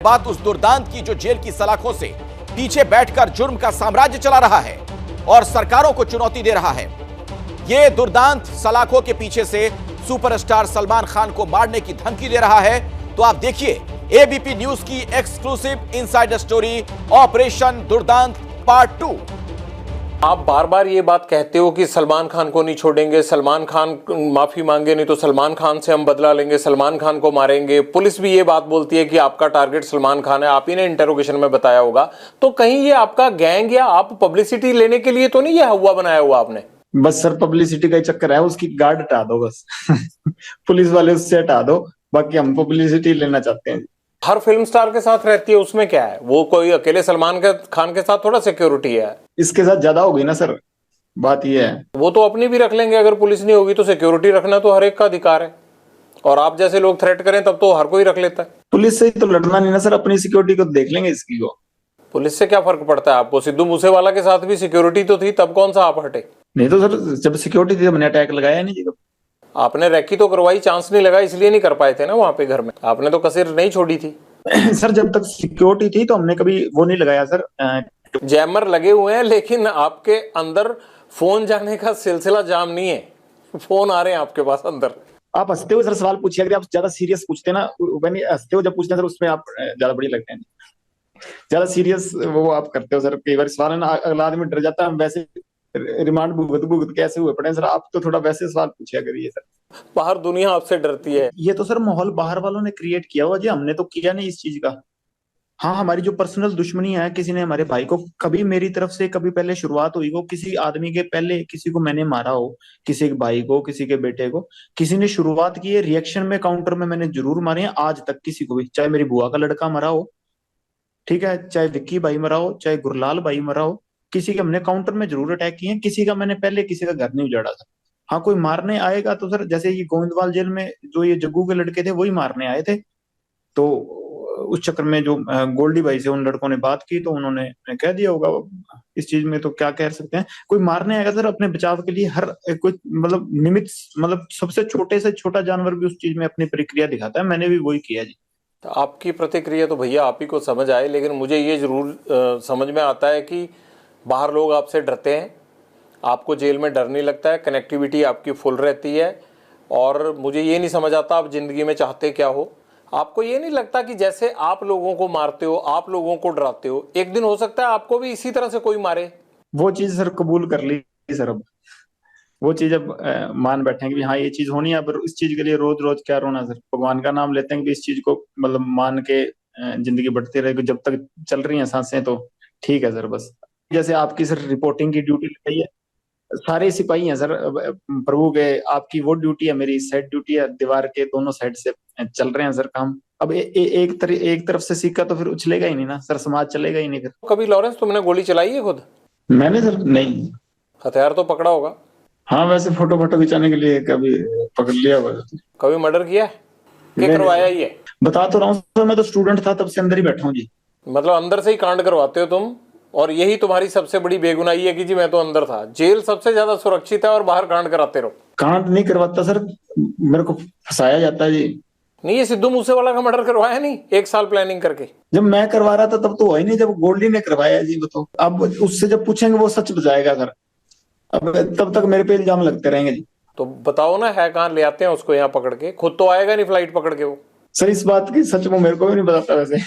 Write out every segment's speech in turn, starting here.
बात उस दुर्दांत की जो जेल की सलाखों से पीछे बैठकर जुर्म का साम्राज्य चला रहा है और सरकारों को चुनौती दे रहा है। यह दुर्दांत सलाखों के पीछे से सुपरस्टार सलमान खान को मारने की धमकी दे रहा है। तो आप देखिए एबीपी न्यूज की एक्सक्लूसिव इनसाइडर स्टोरी, ऑपरेशन दुर्दांत पार्ट 2। आप बार बार ये बात कहते हो कि सलमान खान को नहीं छोड़ेंगे, सलमान खान माफी मांगे नहीं तो सलमान खान से हम बदला लेंगे, सलमान खान को मारेंगे। पुलिस भी ये बात बोलती है कि आपका टारगेट सलमान खान है, आप ही ने इंटरोगेशन में बताया होगा। तो कहीं ये आपका गैंग या आप पब्लिसिटी लेने के लिए तो नहीं ये हवा बनाया हुआ आपने? बस सर पब्लिसिटी का ही चक्कर है, उसकी गार्ड हटा दो बस। पुलिस वाले उससे हटा दो, बाकी हम पब्लिसिटी लेना चाहते हैं। हर फिल्म स्टार के साथ रहती है, उसमें क्या है? वो कोई अकेले सलमान खान के साथ थोड़ा सिक्योरिटी है। इसके साथ ज्यादा हो गई ना सर, बात ये है। वो तो अपनी भी रख लेंगे, अगर पुलिस नहीं होगी तो सिक्योरिटी रखना तो हर एक का अधिकार है। और आप जैसे लोग थ्रेट करें तब तो हर कोई रख लेता है। पुलिस से ही तो लड़ना नहीं ना सर, अपनी सिक्योरिटी को देख लेंगे इसकी को। पुलिस से क्या फर्क पड़ता है आपको? सिद्धू मूसेवाला के साथ भी सिक्योरिटी तो थी, तब कौन सा आप हटे? नहीं तो सर जब सिक्योरिटी थी हमने अटैक लगाया नहीं जी। आपने रैकी तो करवाई, चांस नहीं लगा इसलिए नहीं कर पाए थे ना वहां पे घर में। आपने तो कसर नहीं छोड़ी थी। सर जब तक सिक्योरिटी थी तो हमने कभी वो नहीं लगाया सर। जैमर लगे हुए हैं लेकिन आपके अंदर फोन जाने का सिलसिला जाम नहीं है। फोन आ रहे हैं आपके पास अंदर। आप हंसते हो सर, सवाल पूछिए। अगर आप ज्यादा सीरियस पूछते ना, हंसते हो जब पूछते हैं सर, उसमें आप ज्यादा बड़ी लगते हैं। ज्यादा सीरियस वो आप करते हो सर। कई बार सवाल है ना, अगला आदमी डर जाता है। हम वैसे रिमांड भुगत कैसे हुए पड़े सर। आप तो थोड़ा वैसे सवाल पूछिया करिए सर। बाहर दुनिया आपसे डरती है। ये तो सर माहौल बाहर वालों ने क्रिएट किया हुआ जी, हमने तो किया नहीं इस चीज का। हाँ, हमारी जो पर्सनल दुश्मनी है, किसी ने हमारे भाई को कभी मेरी तरफ से कभी पहले शुरुआत हुई हो, किसी आदमी के पहले किसी को मैंने मारा हो, किसी के भाई को, किसी के बेटे को, किसी ने शुरुआत की है, रिएक्शन में काउंटर में मैंने जरूर मारे हैं। आज तक किसी को भी, चाहे मेरी बुआ का लड़का मरा हो, ठीक है, चाहे विक्की भाई मरा हो, चाहे गुरलाल भाई मरा हो, किसी के हमने काउंटर में जरूर अटैक किए हैं। किसी का मैंने पहले किसी का घर नहीं उजाड़ा था। हाँ, कोई मारने आएगा तो सर जैसे ये गोविंदवाल जेल में जो ये जग्गू के लड़के थे वही मारने आए थे। तो उस चक्कर में जो गोल्डी भाई से उन लड़कों ने बात की तो उन्होंने कह दिया होगा। इस चीज में तो क्या कह सकते हैं। कोई मारने आएगा सर अपने बचाव के लिए, हर कोई मतलब निमित्त, मतलब सबसे छोटे से छोटा जानवर भी उस चीज में अपनी प्रतिक्रिया दिखाता है। मैंने भी वही किया जी। तो आपकी प्रतिक्रिया तो भैया आप ही को समझ आए, लेकिन मुझे ये जरूर समझ में आता है कि बाहर लोग आपसे डरते हैं, आपको जेल में डर नहीं लगता है, कनेक्टिविटी आपकी फुल रहती है। और मुझे ये नहीं समझ आता आप जिंदगी में चाहते क्या हो। आपको ये नहीं लगता कि जैसे आप लोगों को मारते हो, आप लोगों को डराते हो, एक दिन हो सकता है आपको भी इसी तरह से कोई मारे? वो चीज सर कबूल कर ली सर। अब वो चीज अब मान बैठे कि हाँ ये चीज होनी है। अब इस चीज के लिए रोज रोज क्या रोना सर। भगवान का नाम लेते हैं कि इस चीज को मतलब मान के जिंदगी बढ़ती रहेगी। जब तक चल रही हैं सांसें तो ठीक है सर। बस जैसे आपकी सर रिपोर्टिंग की ड्यूटी लगाई है, सारे सिपाही हैं सर प्रभु के। आपकी वो ड्यूटी है, मेरी साइड ड्यूटी है। दीवार के दोनों साइड से चल रहे हैं सर काम। अब एक तरफ से सिक्का तो फिर उछलेगा ही नहीं ना सर, समाज चलेगा ही नहीं फिर। कभी लॉरेंस तुमने गोली चलाई है खुद? मैंने सर नहीं। हथियार तो पकड़ा होगा? हाँ, वैसे फोटो फोटो खिंचाने के लिए कभी पकड़ लिया हुआ। कभी मर्डर किया है? क्या करवाया ये? बता तो रहा हूँ, मैं तो स्टूडेंट था तब से अंदर ही बैठा हूँ जी। मतलब अंदर से ही कांड करवाते हो तुम, और यही तुम्हारी सबसे बड़ी बेगुनाही है कि जी मैं तो अंदर था। जेल सबसे ज्यादा सुरक्षित है और बाहर कांड कराते रहो। कांड नहीं करवाता सर, मेरे को फंसाया जाता है जी। नहीं, ये सिद्धू मूसेवाला का मर्डर करवाया नहीं 1 साल प्लानिंग करके? जब मैं करवा रहा था तब तो हुआ ही नहीं, जब गोल्डी ने करवाया जी वो तो। अब उससे जब पूछेंगे वो सच बताएगा सर। अब तब तक मेरे पे इल्जाम लगते रहेंगे जी। तो बताओ ना, है कहाँ? ले आते हैं उसको यहाँ पकड़ के। खुद तो आएगा नहीं फ्लाइट पकड़ के वो। सर इस बात की सच वो मेरे को भी नहीं बताता वैसे।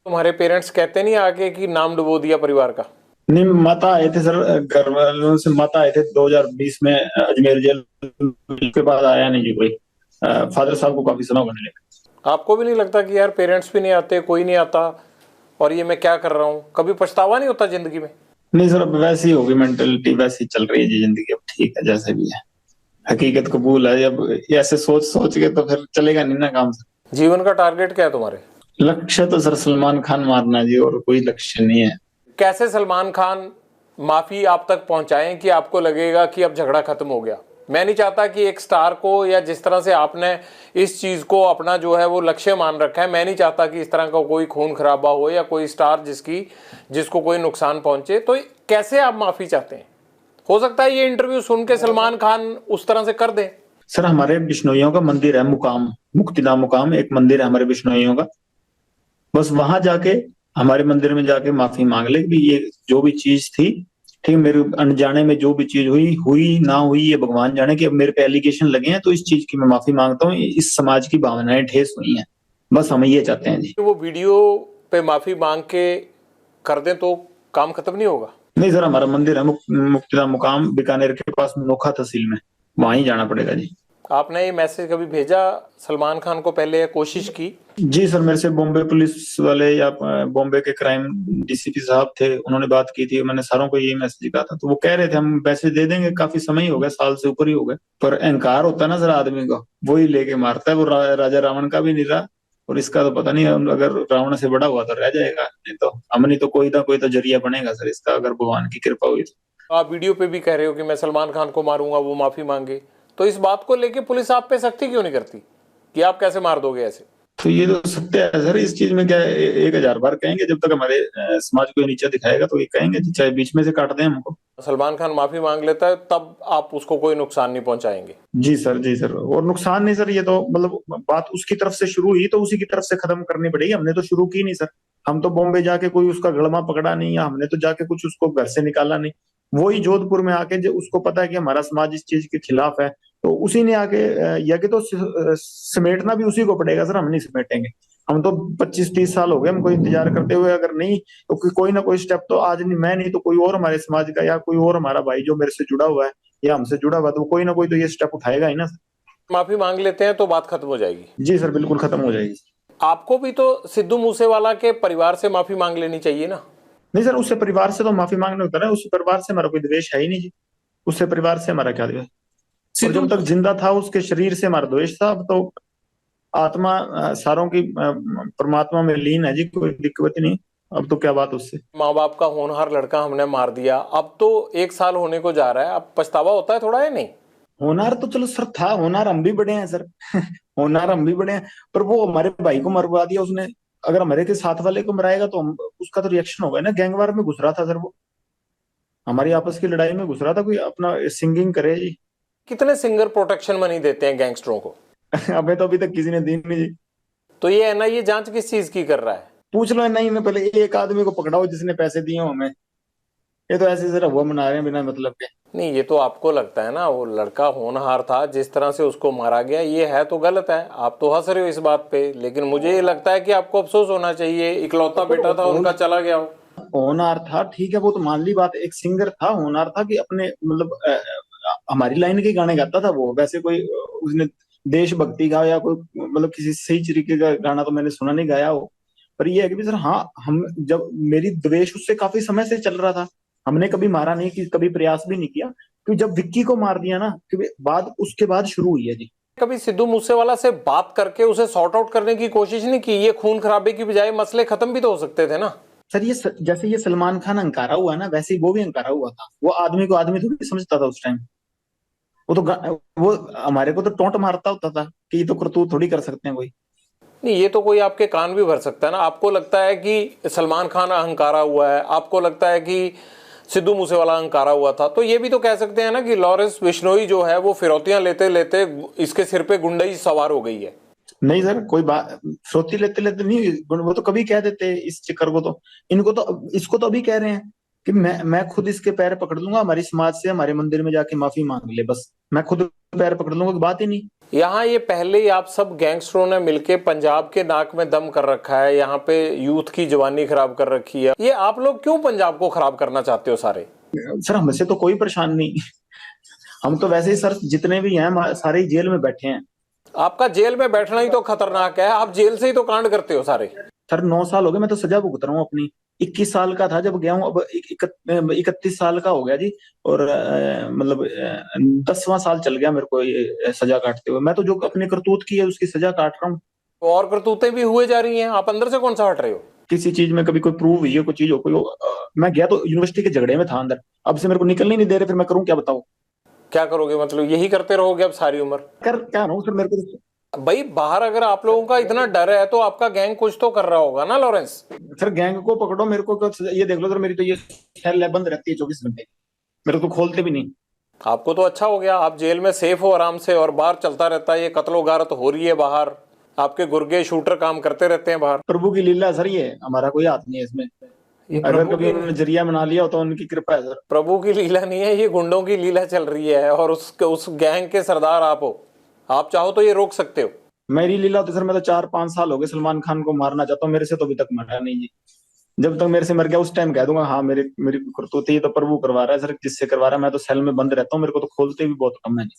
तुम्हारे पेरेंट्स कहते नहीं आके कि नाम डुबो दिया परिवार का? नहीं, माता आए थे सर, घर वालों से माता आए थे 2020 में अजमेर जेल के बाद आया नहीं जी कोई। फादर साहब को काफी समय होने लगा। आपको भी नहीं लगता कि यार पेरेंट्स भी नहीं आते, कोई नहीं आता, और ये मैं क्या कर रहा हूँ? कभी पछतावा नहीं होता जिंदगी में? नहीं सर, अब वैसी होगी मेंटेलिटी, वैसी चल रही है जी जिंदगी। अब ठीक है जैसे भी है, हकीकत कबूल है। अब ऐसे सोच सोच के तो फिर चलेगा नहीं ना काम सर। जीवन का टारगेट क्या है तुम्हारे? लक्ष्य तो सर सलमान खान मारना जी, और कोई लक्ष्य नहीं है। कैसे सलमान खान माफी आप तक पहुंचाएं कि आपको लगेगा कि अब झगड़ा खत्म हो गया? मैं नहीं चाहता कि एक स्टार को, या जिस तरह से आपने इस चीज को अपना जो है वो लक्ष्य मान रखा है, मैं नहीं चाहता कि इस तरह का कोई खून खराबा हो या कोई स्टार जिसको कोई नुकसान पहुंचे। तो कैसे आप माफी चाहते हैं? हो सकता है ये इंटरव्यू सुन के सलमान खान उस तरह से कर दे। सर हमारे बिश्नोइयों का मंदिर है मुकाम, मुक्तिधाम मुकाम एक मंदिर है हमारे बिश्नोइयों का। बस वहां जाके हमारे मंदिर में जाके माफी मांग ले कि ये जो भी चीज थी, ठीक है, मेरे अनजाने में जो भी चीज हुई हुई ना हुई ये भगवान जाने, कि अब मेरे पे एलिगेशन लगे हैं तो इस चीज की मैं माफी मांगता हूँ, इस समाज की भावनाएं ठेस हुई हैं, बस हम ये चाहते हैं जी। वो वीडियो पे माफी मांग के कर दें तो काम खत्म नहीं होगा? नहीं सर, हमारा मंदिर है मुक्तिधाम मुकाम बीकानेर के पास नोखा तहसील में, वहां ही जाना पड़ेगा जी। आपने ये मैसेज कभी भेजा सलमान खान को पहले या कोशिश की? जी सर, मेरे से बॉम्बे पुलिस वाले या बॉम्बे के क्राइम डीसीपी साहब थे, उन्होंने बात की थी, मैंने सारों को यही मैसेज कहा था, तो वो कह रहे थे हम मैसेज दे देंगे, काफी समय ही हो गया, साल से ऊपर ही हो गए, पर अहंकार होता है ना सर आदमी का, वो ही लेके मारता है, वो राजा रावण का भी नहीं रहा, और इसका तो पता नहीं, अगर रावण से बड़ा हुआ तो रह जाएगा, नहीं तो हम नहीं तो कोई ना कोई तो जरिया बनेगा सर इसका, अगर भगवान की कृपा हुई तो। आप वीडियो पे भी कह रहे हो कि मैं सलमान खान को मारूंगा, वो माफी मांगे, तो इस बात को लेके पुलिस आप पे सख्ती क्यों नहीं करती कि आप कैसे मार दोगे ऐसे? तो ये तो सत्य है सर, इस चीज में क्या है, 1000 बार कहेंगे, जब तक हमारे समाज को ये नीचा दिखाएगा तो ये कहेंगे जी, चाहे बीच में से काट दें हमको। सलमान खान माफी मांग लेता है तब आप उसको कोई नुकसान नहीं पहुंचाएंगे? जी सर, जी सर, और नुकसान नहीं सर, ये तो मतलब बात उसकी तरफ से शुरू हुई तो उसी की तरफ से खत्म करनी पड़ेगी, हमने तो शुरू की नहीं सर, हम तो बॉम्बे जाके कोई उसका गड़मा पकड़ा नहीं, या हमने तो जाके कुछ उसको घर से निकाला नहीं, वही जोधपुर में आके जो उसको पता है कि हमारा समाज इस चीज के खिलाफ है, तो उसी ने आके या कि तो समेटना भी उसी को पड़ेगा सर, हम नहीं समेटेंगे, हम तो 25-30 साल हो गए हमको इंतजार करते हुए, अगर नहीं तो कोई ना कोई स्टेप तो आज नहीं, मैं नहीं तो कोई और हमारे समाज का या कोई और हमारा भाई जो मेरे से जुड़ा हुआ है या हमसे जुड़ा हुआ, तो कोई ना कोई तो ये स्टेप उठाएगा ही ना सर। माफी मांग लेते हैं तो बात खत्म हो जाएगी? जी सर, बिल्कुल खत्म हो जाएगी। आपको भी तो सिद्धू मूसेवाला के परिवार से माफी मांग लेनी चाहिए ना? नहीं सर, उससे परिवार से तो माफी मांगने होता है, उससे परिवार से हमारा कोई द्वेष है ही नहीं जी, उससे परिवार से हमारा क्या द्वेष, और सिद्धू जब तक जिंदा था उसके शरीर से हमारा द्वेष था, अब तो आत्मा सारों की परमात्मा में लीन है जी, कोई दिक्कत ही नहीं, अब तो क्या बात उससे। माँ बाप का होनहार लड़का हमने मार दिया, अब तो 1 साल होने को जा रहा है, अब पछतावा होता है थोड़ा या नहीं? होनार तो चलो सर था, होनार हम भी बड़े हैं सर होनार हम भी बड़े हैं, पर वो हमारे भाई को मरवा दिया उसने, अगर हमारे के साथ वाले को मराएगा तो हम उसका तो रिएक्शन होगा ना, गैंगवार में घुस रहा था सर वो, हमारी आपस की लड़ाई में घुस रहा था, कोई अपना सिंगिंग करे जी कितने सिंगर प्रोटेक्शन मनी देते हैं गैंगस्टरों को? अबे तो अभी तक किसी ने दी नहीं जी। तो ये एनआईए जांच किस चीज की कर रहा है? पूछ लो नहीं, मैं पहले एक आदमी को पकड़ाओ जिसने पैसे दिए हो हमें, ये तो ऐसे जरा हुआ मना रहे हैं बिना मतलब के। नहीं, ये तो आपको लगता है ना, वो लड़का होनहार था, जिस तरह से उसको मारा गया ये है तो गलत है, आप तो हंस रहे हो इस बात पे, लेकिन मुझे ये लगता है कि आपको अफसोस होना चाहिए, इकलौता बेटा था उनका चला गया हो। होनहार था ठीक है, वो तो मान ली बात, एक सिंगर था, होनहार था कि अपने मतलब हमारी लाइन के गाने गाता था वो, वैसे कोई उसने देशभक्ति का या कोई मतलब किसी सही तरीके का गाना तो मैंने सुना नहीं गाया हो, पर ये है कि सर हाँ, हम जब मेरी द्वेष उससे काफी समय से चल रहा था, हमने कभी मारा नहीं, कि कभी प्रयास भी नहीं किया, क्योंकि जब विक्की को मार दिया ना, क्योंकि बाद उसके बाद शुरू हुई है जी। कभी सिद्धू मूसेवाला से बात करके उसे सॉर्ट आउट करने की कोशिश नहीं की? ये खून खराबे की बजाय मसले खत्म भी तो हो सकते थे ना? सर ये जैसे ये सलमान खान अंकारा हुआ ना, वैसे ही वो भी अंकारा हुआ था, वो आदमी को आदमी थोड़ी समझता था उस टाइम, वो तो वो हमारे को तो टोंट मारता होता था कि ये तो करतूत थोड़ी कर सकते हैं कोई। नहीं, ये तो कोई आपके कान भी भर सकता है ना। आपको लगता है कि सलमान खान अहंकारा हुआ है, आपको लगता है कि सिद्धू मूसेवाला अहंकारा हुआ था, तो ये भी तो कह सकते हैं ना कि लॉरेंस बिश्नोई जो है वो फिरौतियां लेते लेते इसके सिर पे गुंडई सवार हो गई है। नहीं सर, कोई बात फ्रोती लेते लेते नहीं, वो तो कभी कह देते इस चक्कर को, तो इनको तो इसको तो अभी कह रहे हैं कि मैं खुद इसके पैर पकड़ लूंगा, हमारी समाज से हमारे मंदिर में जाके माफी मांग ले, बस मैं खुद पैर पकड़ लूंगा, बात ही नहीं। यहाँ ये पहले ही आप सब गैंगस्टरों ने मिलके पंजाब के नाक में दम कर रखा है, यहाँ पे यूथ की जवानी खराब कर रखी है, ये आप लोग क्यों पंजाब को खराब करना चाहते हो सारे? सर हमसे तो कोई परेशान नहीं हम तो वैसे ही सर जितने भी हैं सारे ही जेल में बैठे हैं। आपका जेल में बैठना ही तो खतरनाक है, आप जेल से ही तो कांड करते हो सारे। सर 9 साल हो गए, मैं तो सजा भुगत रहा हूँ अपनी, 21 साल का था जब गया हूँ, अब 31 साल का हो गया जी, और मतलब 10वां साल चल गया मेरे को ये सजा काटते हुए, मैं तो जो अपने करतूत की है उसकी सजा काट रहा हूँ। और करतूतें भी हुए जा रही हैं, आप अंदर से कौन सा हट रहे हो? किसी चीज में कभी कोई प्रूव हुई है, कोई चीज हो, मैं गया तो यूनिवर्सिटी के झगड़े में था अंदर, अब से मेरे को निकलने नहीं दे रहे, फिर मैं करूँ क्या बताओ? क्या करोगे, मतलब यही करते रहोगे अब सारी उम्र? कर क्या रहा हूँ सर, मेरे को भाई बाहर अगर आप लोगों का इतना डर है तो आपका गैंग कुछ तो कर रहा होगा ना लॉरेंस? सर गैंग को पकड़ो, मेरे को ये देख लो सर, मेरी तो ये सेल बंद रहती है 24 घंटे, मेरे को खोलते भी नहीं। आपको तो अच्छा हो गया, आप जेल में सेफ हो आराम से, और बाहर चलता रहता है ये कत्लो गारत हो रही है बाहर, आपके गुर्गे शूटर काम करते रहते हैं बाहर। प्रभु की लीला सर, ये हमारा कोई हाथ नहीं है इसमें। अगर कभी उन्होंने जरिया बना लिया हो तो उनकी कृपा है सर। प्रभु की लीला नहीं है, ये गुंडों की लीला चल रही है और उस गैंग के सरदार आप हो। आप चाहो तो ये रोक सकते हो। मेरी लीला तो सर, मैं तो 4-5 साल हो गए सलमान खान को मारना चाहता हूँ, मेरे से तो अभी तक मरा नहीं जी। जब तक मेरे से मर गया उस टाइम कह दूंगा हाँ मेरी करतूत ही तो प्रभु करवा रहा है सर, जिससे करवा रहा है। मैं तो सेल में बंद रहता हूँ, मेरे को तो खोलते भी बहुत कम है जी।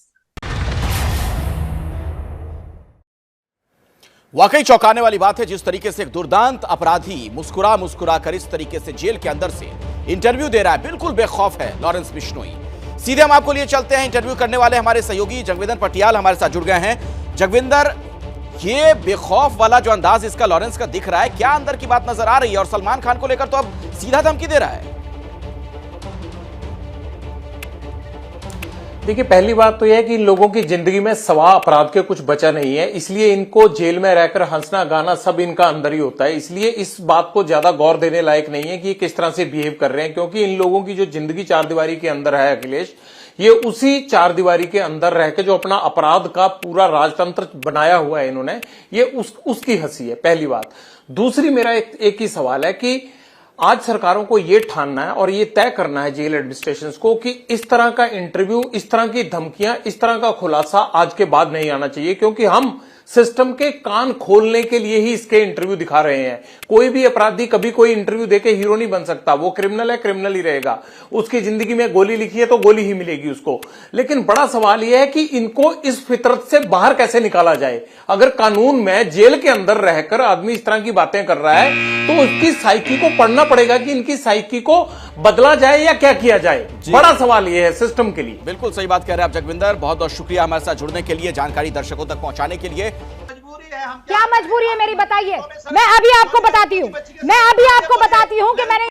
वाकई चौंकाने वाली बात है जिस तरीके से एक दुर्दांत अपराधी मुस्कुरा मुस्कुरा कर इस तरीके से जेल के अंदर से इंटरव्यू दे रहा है। बिल्कुल बेखौफ है लॉरेंस बिश्नोई। सीधे हम आपको लिए चलते हैं, इंटरव्यू करने वाले हमारे सहयोगी जगविंदर पटियाल हमारे साथ जुड़ गए हैं। जगविंदर, ये बेखौफ वाला जो अंदाज इसका लॉरेंस का दिख रहा है, क्या अंदर की बात नजर आ रही है? और सलमान खान को लेकर तो अब सीधा धमकी दे रहा है। देखिए, पहली बात तो यह है कि इन लोगों की जिंदगी में सवा अपराध के कुछ बचा नहीं है, इसलिए इनको जेल में रहकर हंसना गाना सब इनका अंदर ही होता है। इसलिए इस बात को ज्यादा गौर देने लायक नहीं है कि ये किस तरह से बिहेव कर रहे हैं, क्योंकि इन लोगों की जो जिंदगी चार दीवारी के अंदर है अखिलेश, ये उसी चार दीवारी के अंदर रहकर जो अपना अपराध का पूरा राजतंत्र बनाया हुआ है इन्होंने, ये उसकी हंसी है, पहली बात। दूसरी, मेरा एक ही सवाल है कि आज सरकारों को यह ठानना है और यह तय करना है जेल एडमिनिस्ट्रेशन को कि इस तरह का इंटरव्यू, इस तरह की धमकियां, इस तरह का खुलासा आज के बाद नहीं आना चाहिए, क्योंकि हम सिस्टम के कान खोलने के लिए ही इसके इंटरव्यू दिखा रहे हैं। कोई भी अपराधी कभी कोई इंटरव्यू देके हीरो नहीं बन सकता। वो क्रिमिनल है, क्रिमिनल ही रहेगा। उसकी जिंदगी में गोली लिखी है तो गोली ही मिलेगी उसको। लेकिन बड़ा सवाल यह है कि इनको इस फितरत से बाहर कैसे निकाला जाए। अगर कानून में जेल के अंदर रहकर आदमी इस तरह की बातें कर रहा है तो उसकी साइकी को पढ़ना पड़ेगा कि इनकी साइकी को बदला जाए या क्या किया जाए। बड़ा सवाल यह है सिस्टम के लिए। बिल्कुल सही बात कह रहे हैं आप जगविंदर, बहुत बहुत शुक्रिया हमारे साथ जुड़ने के लिए, जानकारी दर्शकों तक पहुंचाने के लिए। क्या मजबूरी है मेरी, बताइए। मैं अभी आपको बताती हूँ कि मैंने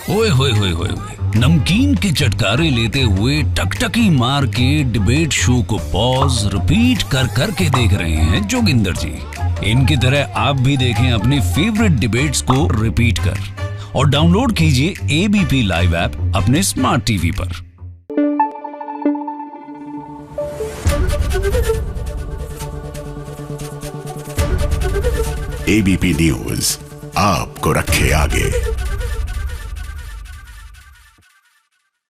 ओए होए होए होए नमकीन के चटकारे लेते हुए टकटकी मार के डिबेट शो को पॉज रिपीट कर करके देख रहे हैं जोगिंदर जी। इनकी तरह आप भी देखें अपनी फेवरेट डिबेट्स को रिपीट कर और डाउनलोड कीजिए एबीपी लाइव ऐप अपने स्मार्ट टीवी पर। एबीपी न्यूज आपको रखे आगे।